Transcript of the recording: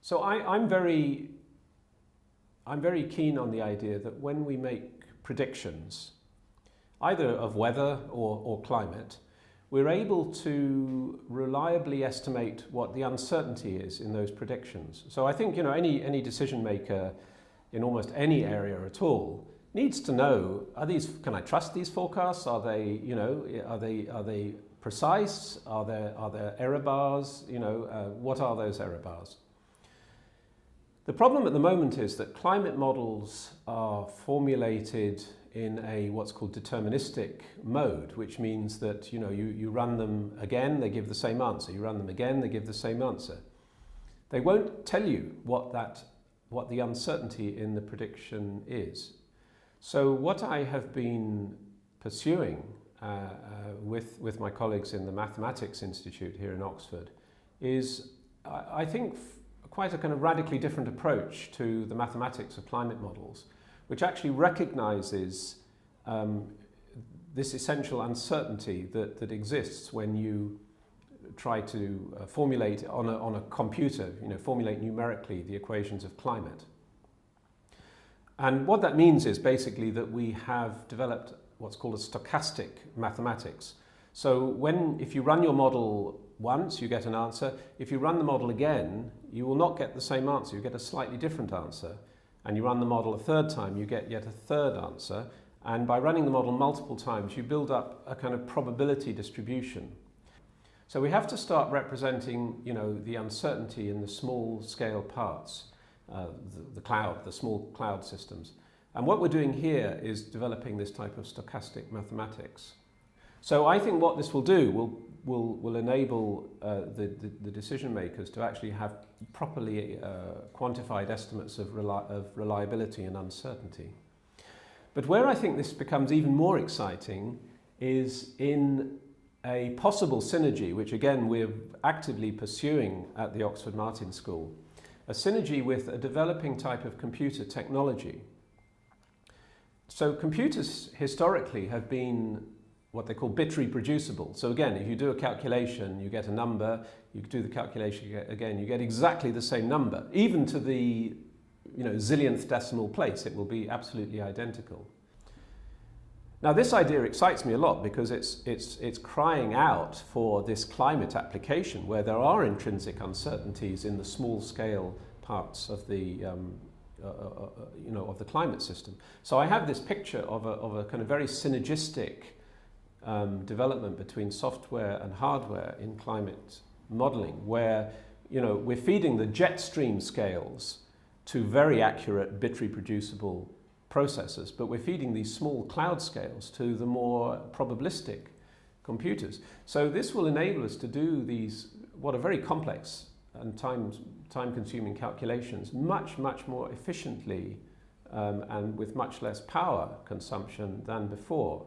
So I'm very keen on the idea that when we make predictions, either of weather or climate, we're able to reliably estimate what the uncertainty is in those predictions. So I think, any decision maker in almost any area at all needs to know, can I trust these forecasts? Are they, are they precise? Are there error bars? What are those error bars? The problem at the moment is that climate models are formulated in what's called deterministic mode, which means that you run them again, they give the same answer. You run them again, they give the same answer. They won't tell you what the uncertainty in the prediction is. So what I have been pursuing with my colleagues in the Mathematics Institute here in Oxford is, I think, quite a kind of radically different approach to the mathematics of climate models, which actually recognizes this essential uncertainty that exists when you try to formulate on a computer, formulate numerically the equations of climate. And what that means is basically that we have developed what's called a stochastic mathematics. So if you run your model once, you get an answer. If you run the model again, you will not get the same answer. You get a slightly different answer. And you run the model a third time, you get yet a third answer. And by running the model multiple times, you build up a kind of probability distribution. So we have to start representing, the uncertainty in the small scale parts, the small cloud systems. And what we're doing here is developing this type of stochastic mathematics. So I think what this will do will enable the decision makers to actually have properly quantified estimates of reliability and uncertainty. But where I think this becomes even more exciting is in a possible synergy, which again we're actively pursuing at the Oxford Martin School, a synergy with a developing type of computer technology. So computers historically have been what they call bit reproducible. So again, if you do a calculation, you get a number, you do the calculation again, you get exactly the same number. Even to the zillionth decimal place, it will be absolutely identical. Now this idea excites me a lot because it's crying out for this climate application where there are intrinsic uncertainties in the small scale parts of the of the climate system. So I have this picture of a kind of very synergistic development between software and hardware in climate modeling, where we're feeding the jet stream scales to very accurate bit reproducible processors, but we're feeding these small cloud scales to the more probabilistic computers. So this will enable us to do these what are very complex and time-consuming calculations much more efficiently and with much less power consumption than before.